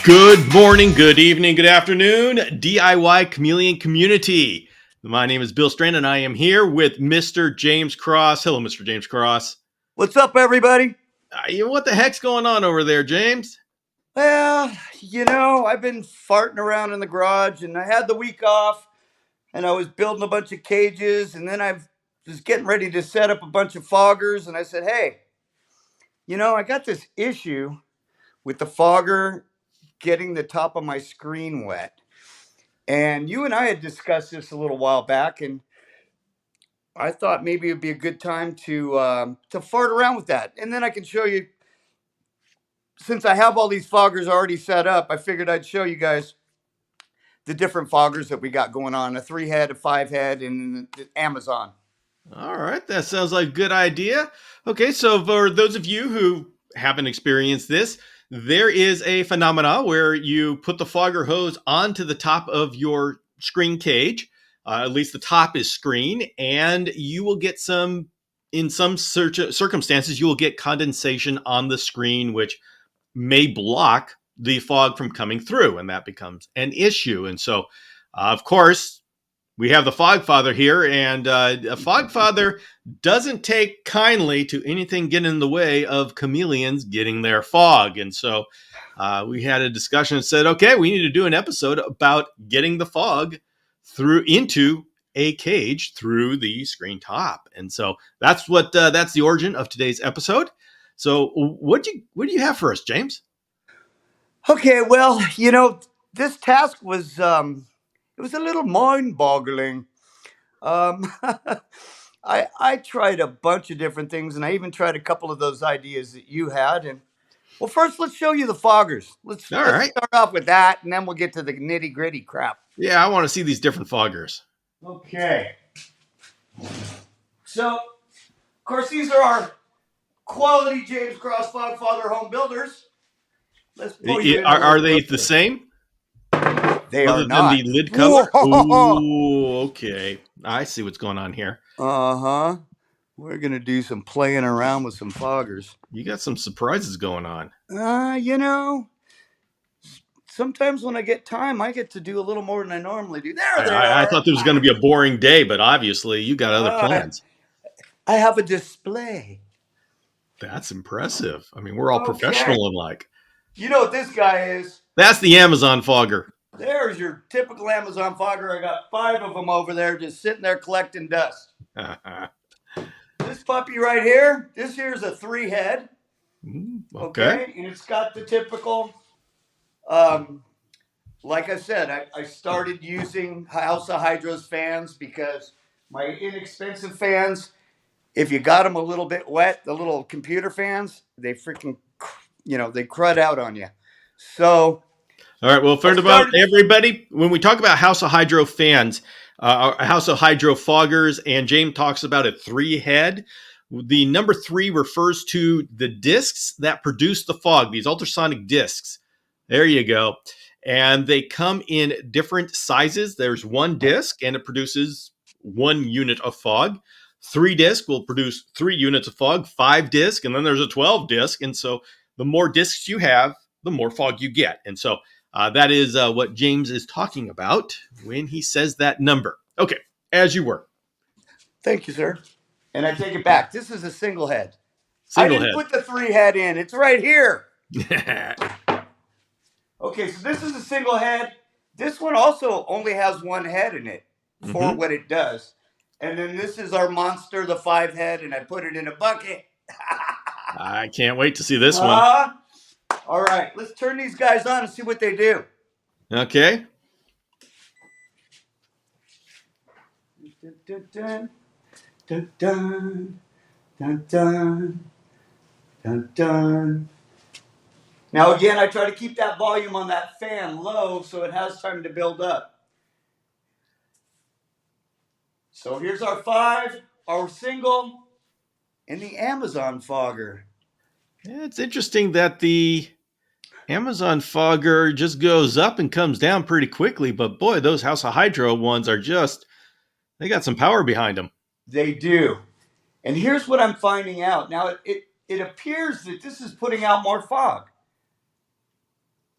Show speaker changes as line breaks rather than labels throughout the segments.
Good morning, good evening, good afternoon, DIY Chameleon community. My name is Bill Strand, and I am here with Mr. James Cross. Hello, Mr. James Cross.
What's up, everybody?
What the heck's going on over there, James?
Well, I've been farting around in the garage and I had the week off and I was building a bunch of cages and then I was getting ready to set up a bunch of foggers and I said, hey, I got this issue with the fogger getting the top of my screen wet. And you and I had discussed this a little while back and I thought maybe it'd be a good time to fart around with that. And then I can show you, since I have all these foggers already set up, I figured I'd show you guys the different foggers that we got going on, a 3-head, a 5-head, and the Amazon.
All right, that sounds like a good idea. Okay, so for those of you who haven't experienced this, there is a phenomena where you put the fogger hose onto the top of your screen cage. At least the top is screen, and you will get in some circumstances, you will get condensation on the screen, which may block the fog from coming through, and that becomes an issue. And so, of course, we have the Fog Father here, and a Fog Father doesn't take kindly to anything getting in the way of chameleons getting their fog. And so we had a discussion and said, okay, we need to do an episode about getting the fog through into a cage through the screen top. And so that's the origin of today's episode. So what do you have for us, James?
Okay, well, this task was it was a little mind-boggling. Um, I tried a bunch of different things, and I even tried a couple of those ideas that you had. And well, first, let's show you the foggers. Let's
All
let's
right.
start off with that, and then we'll get to the nitty-gritty crap.
Yeah, I want to see these different foggers.
Okay. So, of course, these are our quality James Cross Fog Father home builders. Let's pull you in a
Are
little
they the
closer.
same?
They are
Other than the
not.
lid cover?
Whoa!
Ooh, okay. I see what's going on here.
Uh-huh. We're gonna do some playing around with some foggers.
You got some surprises going on.
Uh, you know, sometimes when I get time, I get to do a little more than I normally do. There they
I
are.
thought there was going to be a boring day, but obviously you got other
Uh,
plans.
I have a display.
That's impressive. I mean, we're all
Okay.
professional and like.
You know what this guy is?
That's the Amazon fogger.
There's your typical Amazon fogger. I got 5 of them over there just sitting there collecting dust. This puppy right here, this here's a 3-head.
Okay.
Okay, and it's got the typical, like I said, I started using House of Hydro's fans because my inexpensive fans, if you got them a little bit wet, the little computer fans, they freaking, they crud out on you. So
All right. Well,
I
first of all,
started.
everybody, when we talk about House of Hydro fans, House of Hydro foggers, and James talks about a 3-head, the number 3 refers to the discs that produce the fog, these ultrasonic discs. There you go. And they come in different sizes. There's 1 disc, and it produces 1 unit of fog. 3 disc will produce 3 units of fog, 5 disc, and then there's a 12 disc. And so the more discs you have, the more fog you get. And so that is what James is talking about when he says that number. Okay, as you were.
Thank you, sir. And I take it back. This is a single head. I
Single
didn't put the 3-head in. It's right here.
head.
Okay, so this is a single head. This one also only has 1 head in it for what it does. And then this is our monster, the 5-head, and I put it in a bucket.
I can't wait to see this one.
All right, let's turn these guys on and see what they do.
Okay.
Dun, dun, dun, dun, dun, dun, dun, dun. Now again, I try to keep that volume on that fan low so it has time to build up. So here's our 5, our single, and the Amazon fogger.
Yeah, it's interesting that the Amazon fogger just goes up and comes down pretty quickly, but boy, those House of Hydro ones are they got some power behind them.
They do. And here's what I'm finding out. Now, it appears that this is putting out more fog.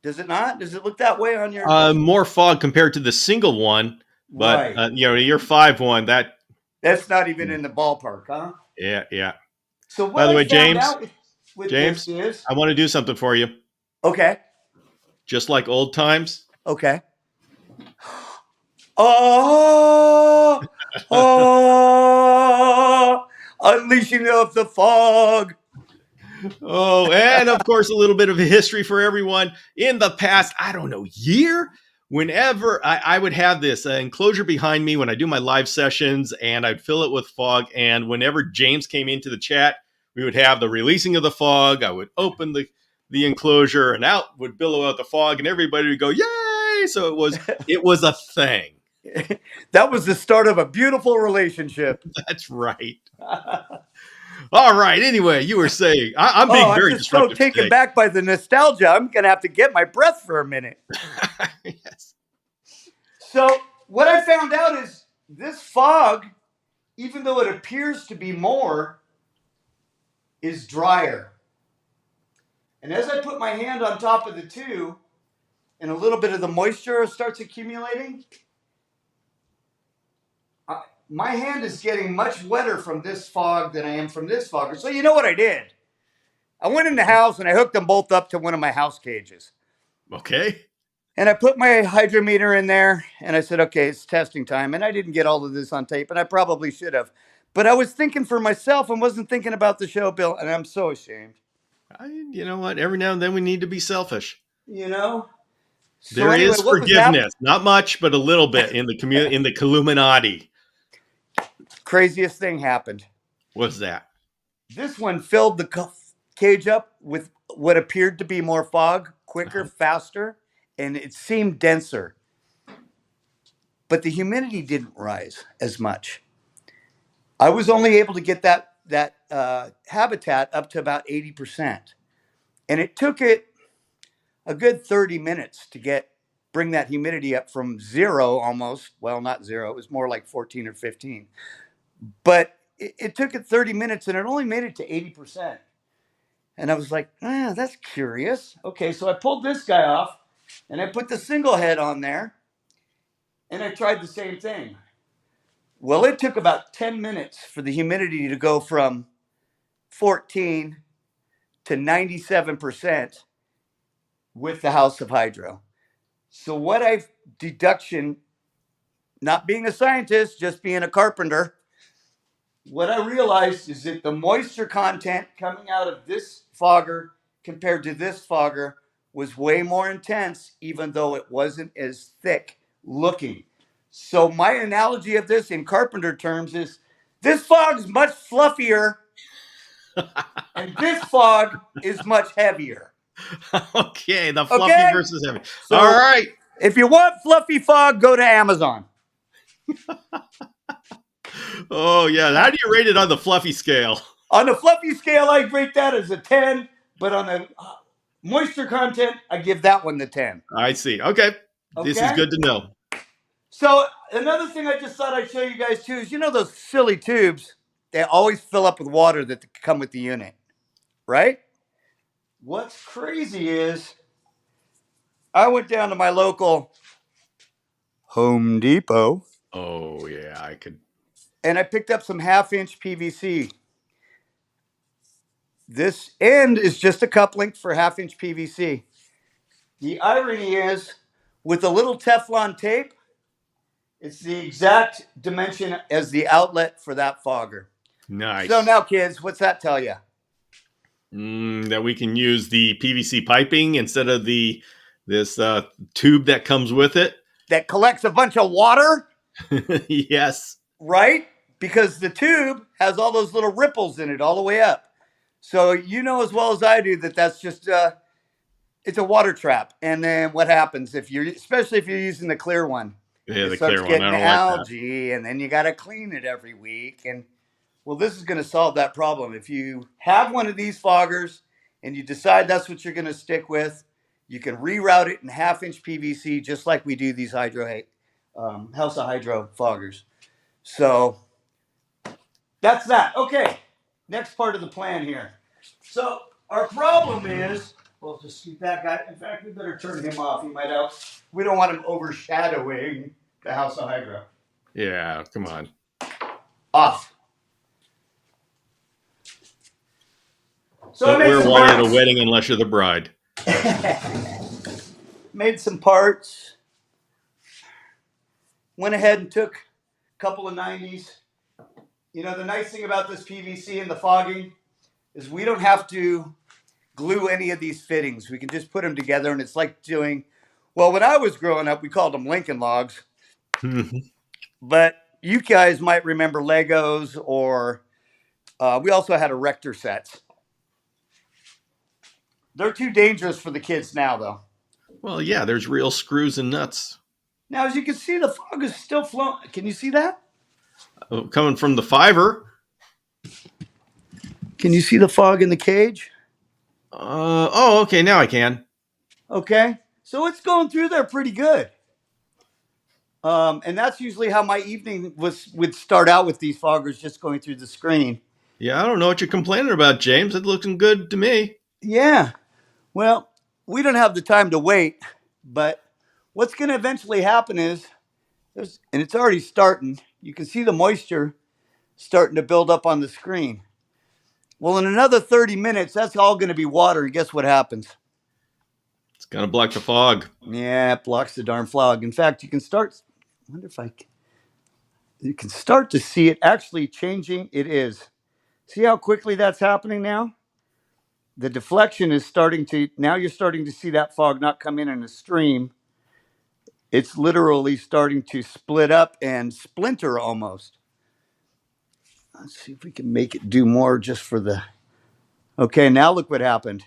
Does it not? Does it look that way on your?
More fog compared to the single one, but
Right.
your 5 one that
That's not even in the ballpark, huh?
yeah, yeah.
So
By
what
the
I
way,
found
James,
out with this
James,
is
I want to do something for you,
okay,
just like old times.
okay. Oh, oh, unleashing of the fog.
Oh, and of course, a little bit of a history for everyone. In the past, I don't know, year, whenever I would have this enclosure behind me when I do my live sessions, and I'd fill it with fog. And whenever James came into the chat, we would have the releasing of the fog. I would open the enclosure, and out would billow out the fog, and everybody would go, "Yay!" So it was a thing.
That was the start of a beautiful relationship.
That's right. All right. Anyway, you were saying I'm
Oh,
being
I'm
very
just so
disruptive
taken
today.
back by the nostalgia. I'm going to have to get my breath for a minute.
Yes.
So, what I found out is this fog, even though it appears to be more, is drier. And as I put my hand on top of the two, and a little bit of the moisture starts accumulating, my hand is getting much wetter from this fog than I am from this fog. So, you know what I did? I went in the house and I hooked them both up to one of my house cages.
Okay.
And I put my hydrometer in there and I said, okay, it's testing time. And I didn't get all of this on tape, and I probably should have. But I was thinking for myself and wasn't thinking about the show, Bill. And I'm so ashamed.
You know what? Every now and then we need to be selfish.
You know? So,
There
anyway,
is
what was happening?
forgiveness, not much, but a little bit in the community in the Illuminati.
Craziest thing happened.
What's that?
This one filled the cage up with what appeared to be more fog, quicker,
Uh-huh.
faster, and it seemed denser. But the humidity didn't rise as much. I was only able to get that habitat up to about 80%, and it took it a good 30 minutes to bring that humidity up from zero almost. Well, not zero; it was more like 14 or 15. But it took it 30 minutes, and it only made it to 80%. And I was like, that's curious. Okay, so I pulled this guy off, and I put the single head on there, and I tried the same thing. Well, it took about 10 minutes for the humidity to go from 14 to 97% with the House of Hydro. So what I've deduction, not being a scientist, just being a carpenter, what I realized is that the moisture content coming out of this fogger compared to this fogger was way more intense, even though it wasn't as thick looking. So my analogy of this in carpenter terms is this fog's much fluffier and this fog is much heavier.
Okay, the fluffy
Okay?
versus heavy. All
So
right.
if you want fluffy fog, go to Amazon.
Oh yeah. How do you rate it on the fluffy scale?
On the fluffy scale, I rate that as a 10, but on the moisture content, I give that one the 10.
I see. Okay. This is
Okay?
good to know.
So another thing I just thought I'd show you guys too is those silly tubes, they always fill up with water that come with the unit, right? What's crazy is I went down to my local Home Depot
Oh yeah, I could.
and I picked up some half-inch PVC. This end is just a coupling for half-inch PVC. The irony is, with a little Teflon tape, it's the exact dimension as the outlet for that fogger. So
Nice.
now, kids, what's that tell you?
That we can use the PVC piping instead of this tube that comes with it.
That collects a bunch of water,
Yes.
right? Because the tube has all those little ripples in it all the way up. So you know as well as I do that that's just it's a water trap. And then what happens especially if you're using the clear one?
Yeah,
It
the
starts
clear one. I
getting
don't like that.
algae, and then you got to clean it every week. And well, this is going to solve that problem. If you have one of these foggers and you decide that's what you're going to stick with, you can reroute it in half-inch PVC, just like we do these House of Hydro foggers. So that's that. Okay, next part of the plan here. So our problem is We'll just keep that guy. In fact, we better turn him off. He might out. We don't want him overshadowing the House of Hydro.
Yeah, come on.
Off. So I
Don't
made
wear
some
white at a
parts.
wedding unless you're the bride.
Made some parts. Went ahead and took a couple of 90s. You know, the nice thing about this PVC and the fogging is we don't have to glue any of these fittings. We can just put them together, and it's like doing, well, when I was growing up, we called them Lincoln logs, but you guys might remember Legos, or we also had erector sets. They're too dangerous for the kids now, though.
Well, yeah, there's real screws and nuts.
Now, as you can see, the fog is still flowing. Can you see that?
Coming from the fiver.
Can you see the fog in the cage?
Oh, okay, now I can.
Okay. So it's going through there pretty good. And that's usually how my evening would start out, with these foggers just going through the screen.
Yeah, I don't know what you're complaining about, James. It's looking good to me.
Yeah. Well, we don't have the time to wait, but what's going to eventually happen is and it's already starting. You can see the moisture starting to build up on the screen. Well, in another 30 minutes, that's all going to be water. And guess what happens?
It's gonna block the fog.
Yeah, it blocks the darn fog. In fact, you can start. I wonder if you can start to see it actually changing. It is. See how quickly that's happening now? The deflection is starting to, now you're starting to see that fog not come in a stream. It's literally starting to split up and splinter almost. Let's see if we can make it do more just for the. Okay, now look what happened.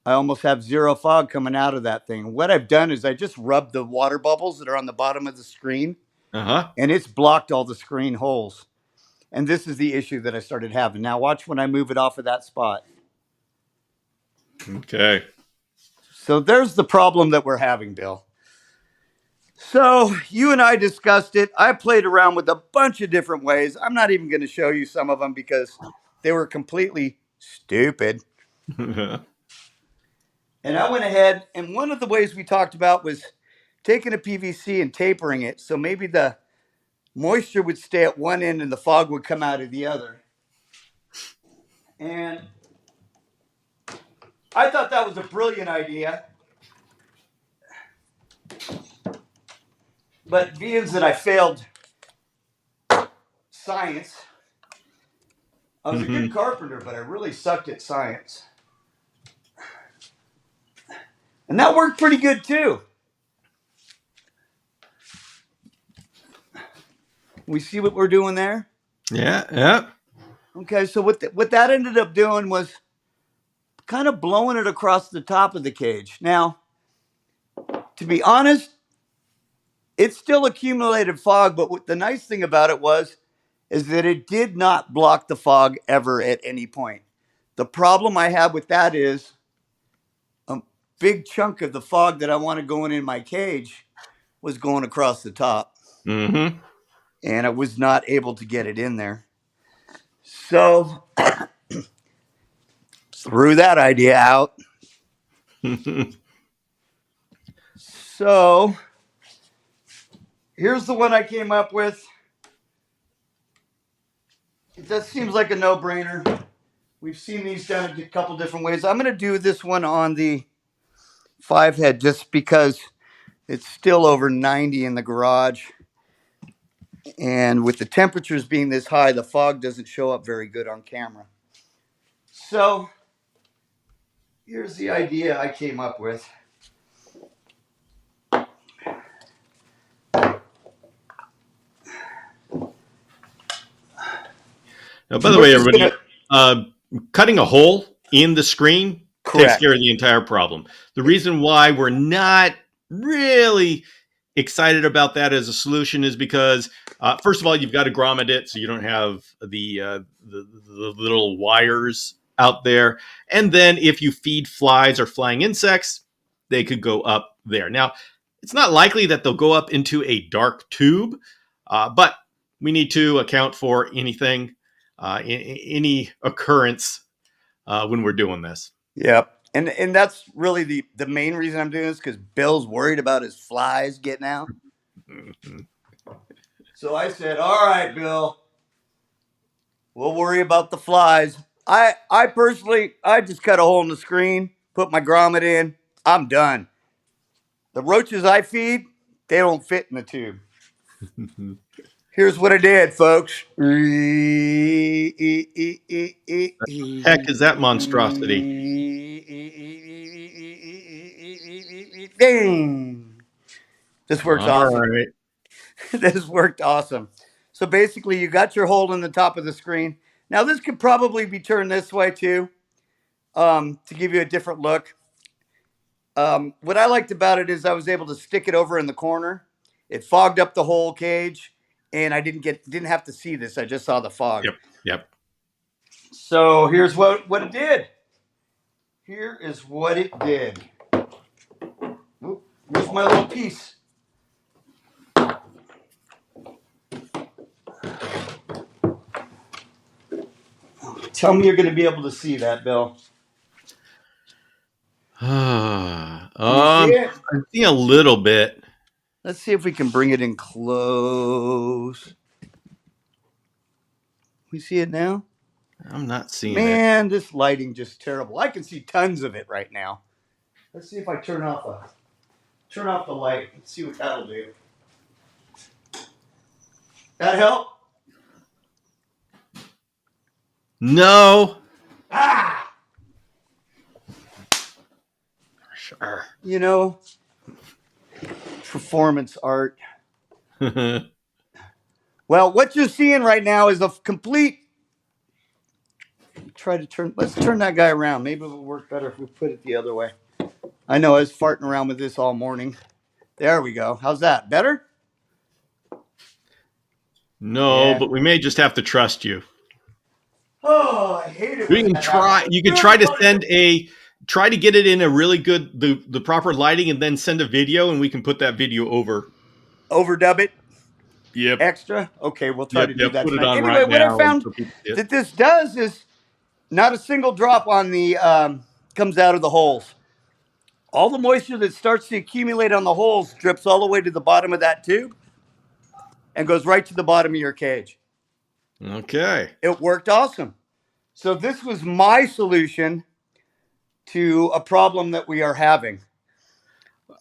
I almost have zero fog coming out of that thing. What I've done is I just rubbed the water bubbles that are on the bottom of the screen,
Uh-huh.
and it's blocked all the screen holes. And this is the issue that I started having. Now watch when I move it off of that spot.
Okay.
So there's the problem that we're having, Bill. So you and I discussed it. I played around with a bunch of different ways. I'm not even going to show you some of them because they were completely stupid. And I went ahead, and one of the ways we talked about was taking a PVC and tapering it, so maybe the moisture would stay at one end and the fog would come out of the other. And I thought that was a brilliant idea. But being that I failed science, I was a good carpenter, but I really sucked at science. And that worked pretty good too. We see what we're doing there?
Yeah, yeah.
Okay, so what that ended up doing was kind of blowing it across the top of the cage. Now, to be honest, it still accumulated fog, but what the nice thing about it is that it did not block the fog ever at any point. The problem I have with that is a big chunk of the fog that I wanted going in my cage was going across the top.
Mm-hmm.
And I was not able to get it in there. So threw that idea out. So here's the one I came up with. It just seems like a no-brainer. We've seen these done a couple different ways. I'm going to do this one on the 5 head just because it's still over 90 in the garage. And with the temperatures being this high, the fog doesn't show up very good on camera. So here's the idea I came up with.
Now, by the way, everybody, cutting a hole in the screen takes care of the entire problem. The reason why we're not really excited about that as a solution is because, first of all, you've got to grommet it so you don't have the little wires out there. And then if you feed flies or flying insects, they could go up there. Now, it's not likely that they'll go up into a dark tube, but we need to account for anything, any occurrence when we're doing this.
Yep. And that's really the main reason I'm doing this, because Bill's worried about his flies getting out.
Mhm.
So I said, "All right, Bill, we'll worry about the flies." I personally, I just cut a hole in the screen, put my grommet in. I'm done. The roaches I feed, they don't fit in the tube. Here's what I did, folks.
Heck is that monstrosity?
Ding. This works
All
awesome.
right.
This worked awesome. So basically, you got your hole in the top of the screen. Now, this could probably be turned this way too, to give you a different look. What I liked about it is I was able to stick it over in the corner. It fogged up the whole cage, and I didn't have to see this. I just saw the fog.
Yep. Yep.
So here's what it did. Here is what it did. Oop, here's my little piece. Tell me you're going to be able to see that, Bill. Can you see it?
I'm seeing a little bit.
Let's see if we can bring it in close. We see it now?
I'm not seeing it.
Man, this lighting just terrible. I can see tons of it right now. Let's see if I turn off the light. Let's see what that'll do. That help?
No.
Ah!
Sure.
You know, performance art. Well, what you're seeing right now is a complete. Let's turn that guy around. Maybe it will work better if we put it the other way. I know I was farting around with this all morning. There we go. How's that? Better?
No,
Yeah.
but we may just have to trust you.
Oh, I hate it
We
when
can
that happens.
try. You can try to try to get it in a really good the proper lighting, and then send a video, and we can put that video over.
Overdub it
Yep.
extra. Okay, we'll try
Yep.
to do
Yep.
that
Put it
tonight.
on
Anyway,
right
what I
now, and
found
so people see it.
that this does is not a single drop on the comes out of the holes. All the moisture that starts to accumulate on the holes drips all the way to the bottom of that tube and goes right to the bottom of your cage.
Okay.
It worked awesome. So this was my solution to a problem that we are having.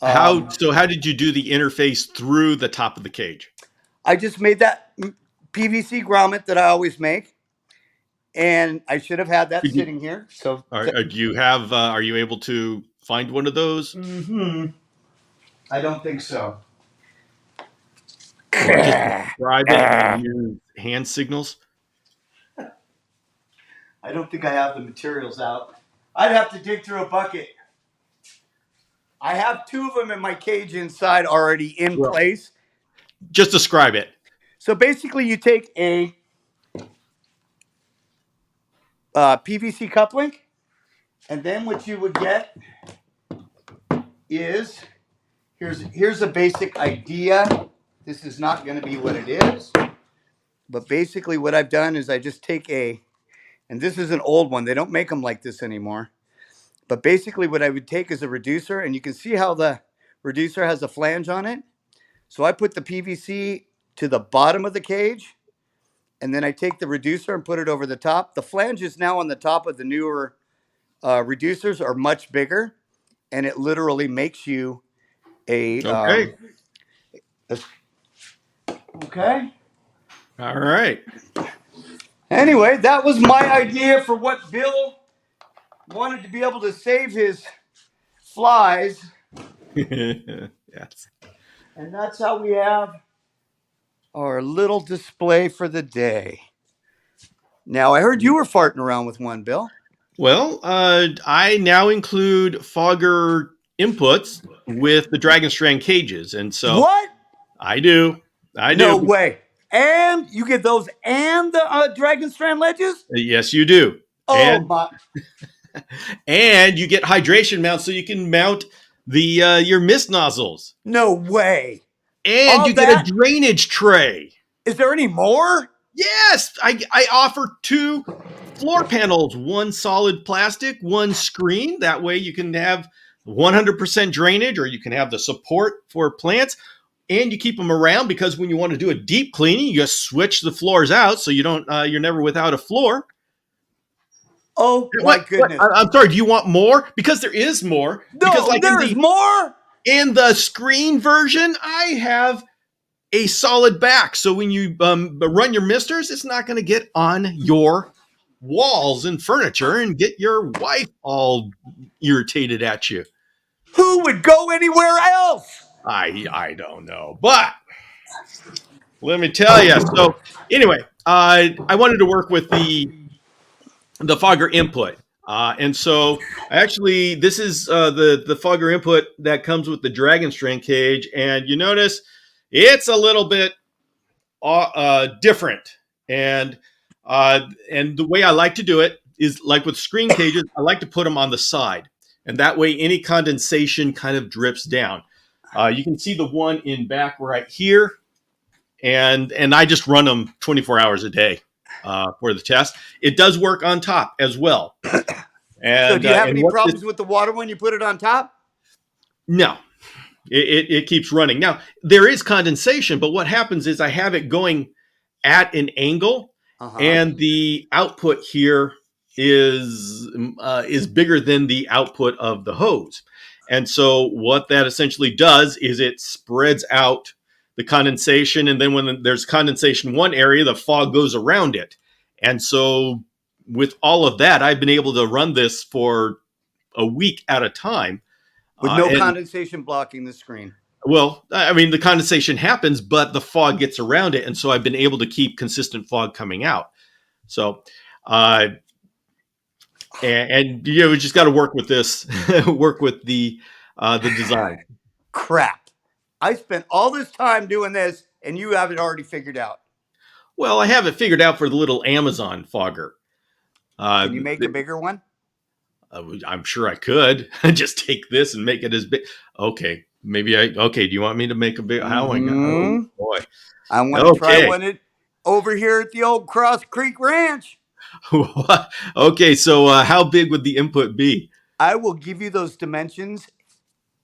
How did you do the interface through the top of the cage?
I just made that PVC grommet that I always make, and I should have had that
Did you,
sitting here. So,
do you have? Are you able to find one of those,
I don't think so.
or just
I
describe it and use hand signals?
don't think I have the materials out. I'd have to dig through a bucket. I have two of them in my cage inside already in
Well,
place.
just describe it.
So basically, you take a PVC coupling, and then what you would get is here's a basic idea. This is not going to be what it is, but basically, what I've done is I just take and this is an old one. They don't make them like this anymore. But basically, what I would take is a reducer, and you can see how the reducer has a flange on it. So I put the PVC to the bottom of the cage, and then I take the reducer and put it over the top. The flange is now on the top of the newer reducers, are much bigger, and it literally makes you a.
Okay.
Okay.
All right.
Anyway, that was my idea for what Bill wanted to be able to save his flies,
Yes.
and that's how we have our little display for the day. Now, I heard you were farting around with one, Bill.
Well, I now include fogger inputs with the Dragon Strand cages, and so
What?
I do. I
No
do.
way. And you get those and the Dragon Strand ledges?
Yes, you do.
Oh,
And
my.
you get hydration mounts, so you can mount the your mist nozzles,
No way.
and
All
you get a
that?
drainage tray.
Is there any more?
Yes, I offer two floor panels, one solid plastic, one screen. That way you can have 100% drainage, or you can have the support for plants, and you keep them around because when you want to do a deep cleaning, you just switch the floors out so you don't you're never without a floor.
Oh my
What?
goodness.
I'm sorry. Do you want more? Because there is more. Because
No,
like
there's more.
in the screen version, I have a solid back. So when you run your misters, it's not going to get on your walls and furniture and get your wife all irritated at you.
Who would go anywhere else?
I don't know, but let me tell you. So anyway, I wanted to work with the Fogger input. And so actually, this is the Fogger input that comes with the Dragon Strand cage, and you notice it's a little bit different. And and the way I like to do it is like with screen cages, I like to put them on the side, and that way any condensation kind of drips down. You can see the one in back right here, and I just run them 24 hours a day for the test. It does work on top as well.
So, do you have
And
any
what this,
problems with the water when you put it on top?
no, it keeps running. Now there is condensation, but what happens is I have it going at an angle,
Uh huh.
and the output here is bigger than the output of the hose. And so what that essentially does is it spreads out the condensation, and then when there's condensation in one area, the fog goes around it. And so with all of that, I've been able to run this for a week at a time.
With no
And
condensation blocking the screen.
well, I mean, the condensation happens, but the fog gets around it, and so I've been able to keep consistent fog coming out. So, uh, and you know, we just got to work with this, work with the design.
Crap. I spent all this time doing this and you have it already figured out.
Well, I have it figured out for the little Amazon fogger. Uh,
Can you make a bigger one?
I'm sure I could just take this and make it as big. Okay, maybe I. Okay, do you want me to make a big? How I got? Oh
Hmm.
boy.
I want to try
Okay.
one over here at the old Cross Creek Ranch.
Okay. So, how big would the input be?
I will give you those dimensions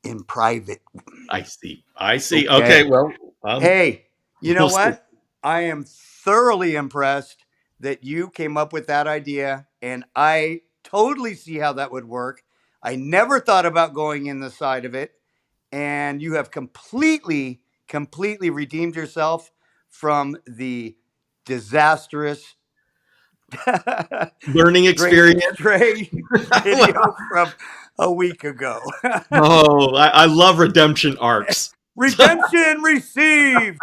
in private.
I see. I see. Okay.
Okay.
Well,
Hey, you know
we'll see.
what? I am thoroughly impressed that you came up with that idea, and I totally see how that would work. I never thought about going in the side of it, and you have completely redeemed yourself from the disastrous
Learning
draining
experience.
stray video from a week ago.
Oh, I love redemption arcs.
Redemption received.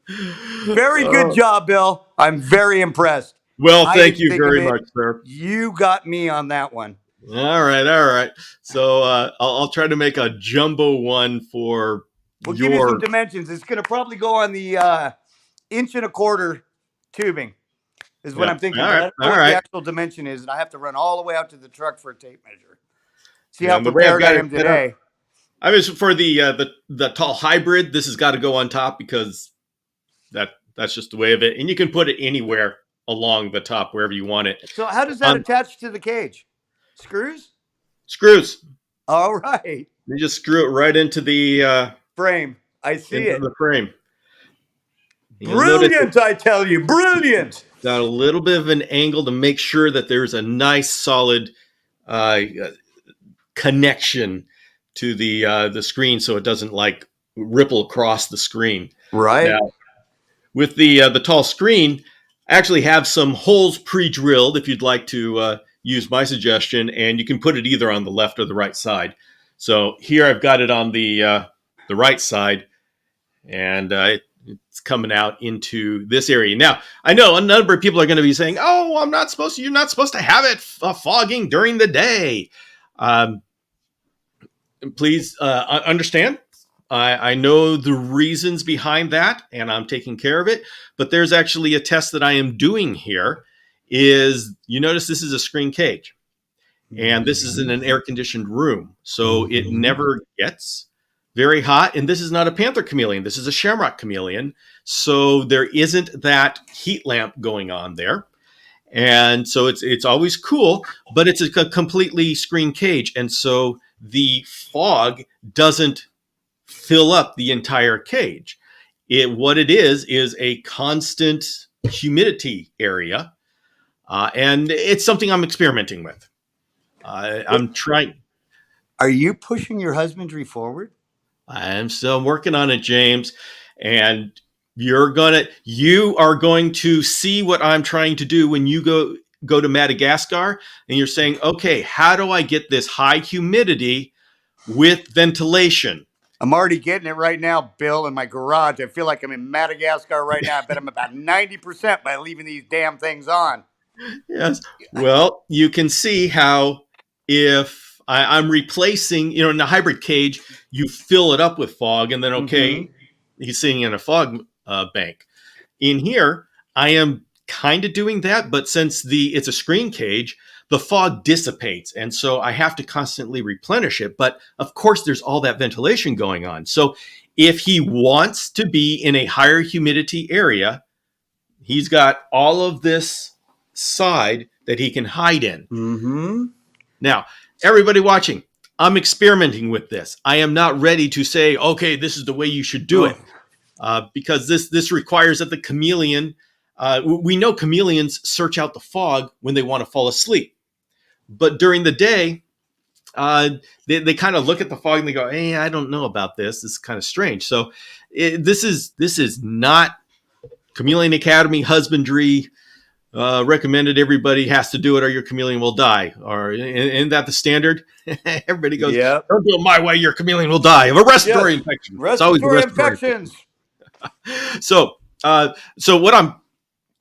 Very good
Oh,
job, Bill. I'm very impressed.
well,
I
thank
didn't
you
think of
very
it.
much, sir.
You got me on that one.
All right, all right. So I'll try to make a jumbo one for
We'll give you some
your.
dimensions. It's going to probably go on the inch and a quarter tubing, is what
Yeah.
I'm thinking.
All
But I
right,
don't know
all
what the
right.
actual dimension is, and I have to run all the way out to the truck for a tape measure. See
Yeah,
how
and the way I've
prepared I
got it
am
set up,
today.
I was for the tall hybrid. This has got to go on top because that's just the way of it, and you can put it anywhere along the top wherever you want it.
So, how does that
Um,
attach to the cage? Screws?
screws.
All right.
You just screw it right
Frame. I see
into
it.
the frame. You'll notice
Brilliant, I tell you. Brilliant.
got a little bit of an angle to make sure that there's a nice solid uh, connection to the screen, so it doesn't like ripple across the screen.
Right.
Now, with the tall screen, I actually have some holes pre-drilled. If you'd like to use my suggestion, and you can put it either on the left or the right side. So here I've got it on the right side, and it's coming out into this area. Now, I know a number of people are going to be saying, "Oh, I'm not supposed to. You're not supposed to have it fogging during the day." Um, please understand. I know the reasons behind that, and I'm taking care of it. But there's actually a test that I am doing here. Is you notice this is a screen cage, and this is in an air conditioned room, so it never gets very hot. And this is not a panther chameleon. This is a shamrock chameleon. So there isn't that heat lamp going on there. And so it's always cool, but it's a completely screen cage. And so the fog doesn't fill up the entire cage. What it is a constant humidity area. And it's something I'm experimenting with. I'm trying.
Are you pushing your husbandry forward?
I'm still working on it, James. And you are going to see what I'm trying to do when you go to Madagascar and you're saying, okay, how do I get this high humidity with ventilation?
I'm already getting it right now, Bill, in my garage. I feel like I'm in Madagascar right now. I bet I'm about 90% by leaving these damn things on.
Yes. Well, you can see how if I'm replacing, in a hybrid cage, you fill it up with fog, and then
Mm-hmm.
okay, he's sitting in a fog bank. In here, I am kind of doing that, but since it's a screen cage, the fog dissipates, and so I have to constantly replenish it. But of course, there's all that ventilation going on. So if he wants to be in a higher humidity area, he's got all of this side that he can hide in.
Mm-hmm.
Now, everybody watching, I'm experimenting with this. I am not ready to say, okay, this is the way you should do
Oh.
it, because this requires that the chameleon. We know chameleons search out the fog when they want to fall asleep, but during the day, they kind of look at the fog and they go, "Hey, I don't know about this. This is kind of strange." So, this is not Chameleon Academy husbandry recommended. Everybody has to do it or your chameleon will die. Or isn't that the standard? Everybody goes,
Yep.
don't do it my way, your chameleon will die of a respiratory
Yes.
infection. It's always a
Respiratory
respiratory infection.
infections.
So what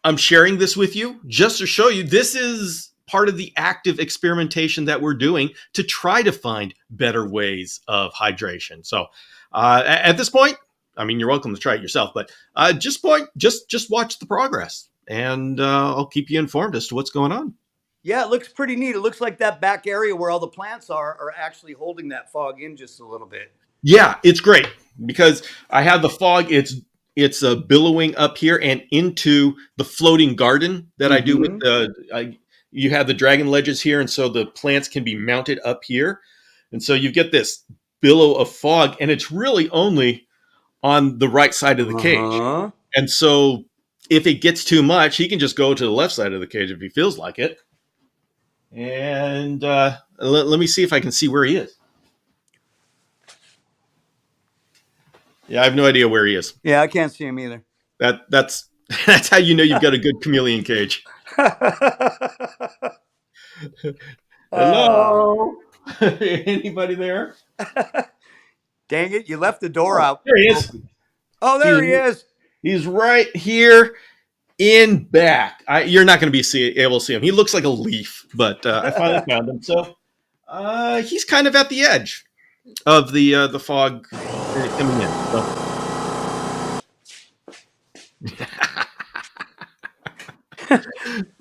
I'm sharing this with you just to show you this is part of the active experimentation that we're doing to try to find better ways of hydration. So at this point, I mean, you're welcome to try it yourself, but just watch the progress, and I'll keep you informed as to what's going on.
Yeah, it looks pretty neat. It looks like that back area where all the plants are actually holding that fog in just a little bit.
Yeah, it's great because I have the fog. It's billowing up here and into the floating garden that I do with
Mm-hmm.
you have the dragon ledges here, and so the plants can be mounted up here, and so you get this billow of fog, and it's really only on the right side of the cage.
Uh-huh.
And so if it gets too much, he can just go to the left side of the cage if he feels like it. And let me see if I can see where he is. Yeah, I have no idea where he is.
Yeah, I can't see him either.
That's that's how you know you've got a good chameleon cage.
Ah.
Hello, anybody there?
Dang it, you left the door
Oh,
out
there he is.
open. Oh,
He's
there he is.
he's right here in back. You're not going to be able to see him. He looks like a leaf, but I finally found him. So he's kind of at the edge of the fog coming in.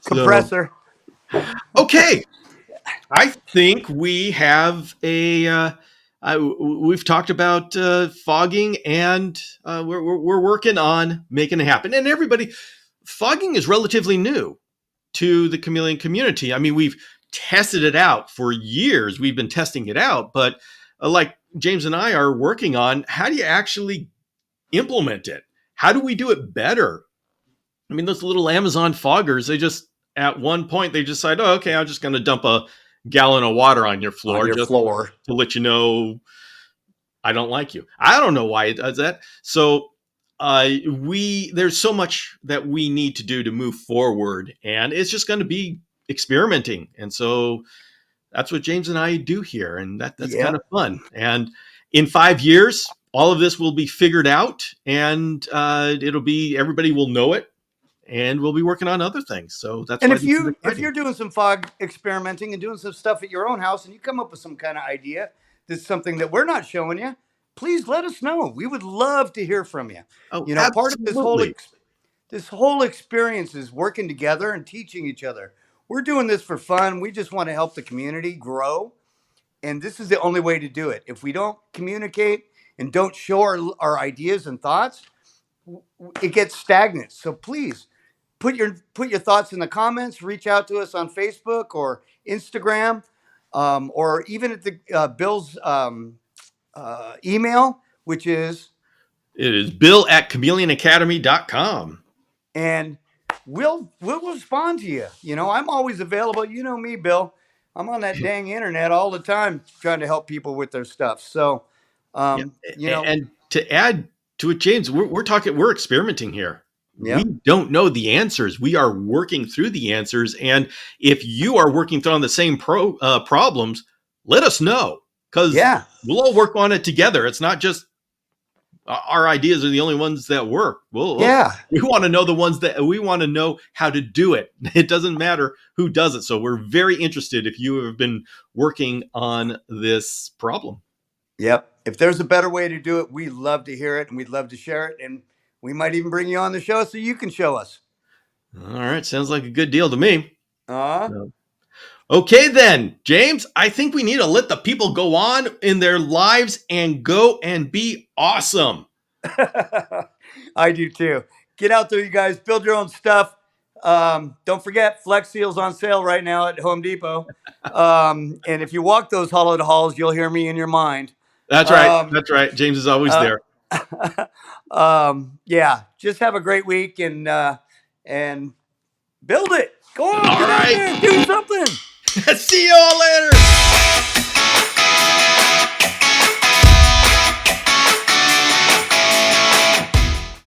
So
Compressor.
okay, I think we have we've talked about fogging, and we're working on making it happen. And everybody, fogging is relatively new to the chameleon community. I mean, we've tested it out for years. We've been testing it out, but like James and I are working on, how do you actually implement it? How do we do it better? I mean, those little Amazon foggers, they just, at one point, they decide, oh, okay, I'm just going to dump a gallon of water on your
On
floor
your
just
floor.
to let you know I don't like you. I don't know why it does that. So there's so much that we need to do to move forward, and it's just going to be experimenting. And so that's what James and I do here, and that's kind
Yep.
of fun. And in 5 years, all of this will be figured out, and it'll be everybody will know it, and we'll be working on other things. So that's
And
why
if
this is
you're
exciting.
doing some fog experimenting and doing some stuff at your own house and you come up with some kind of idea that's something that we're not showing you, please let us know. We would love to hear from you.
Oh,
You know, part of
absolutely.
this whole experience is working together and teaching each other. We're doing this for fun. We just want to help the community grow, and this is the only way to do it. If we don't communicate and don't show our ideas and thoughts, it gets stagnant. So please put your thoughts in the comments. Reach out to us on Facebook or Instagram, or even at the Bill's email, which is,
It is Bill at chameleonacademy.com.
and we'll respond to you. I'm always available. You know me, Bill. I'm on that dang internet all the time trying to help people with their stuff. So,
Yeah.
you know,
And to add to it, James, we're experimenting here. We
yep,
don't know the answers. We are working through the answers. And if you are working through on the same problems, let us know, because
yeah,
we'll all work on it together. It's not just our ideas are the only ones that work.
yeah,
We want to know the ones that we want to know how to do it. It doesn't matter who does it. So we're very interested if you have been working on this problem.
yep. If there's a better way to do it, we love to hear it and we'd love to share it. And we might even bring you on the show so you can show us.
All right. Sounds like a good deal to me.
Uh,
So, okay, then, James, I think we need to let the people go on in their lives and go and be awesome.
I do too. Get out there, you guys. Build your own stuff. Don't forget, Flex Seal's on sale right now at Home Depot. And if you walk those hollowed halls, you'll hear me in your mind.
That's right.
Um,
That's right. James is always
uh,
there.
yeah, just have a great week and build it. Go on,
All
get out
right.
there, do something.
See you all later.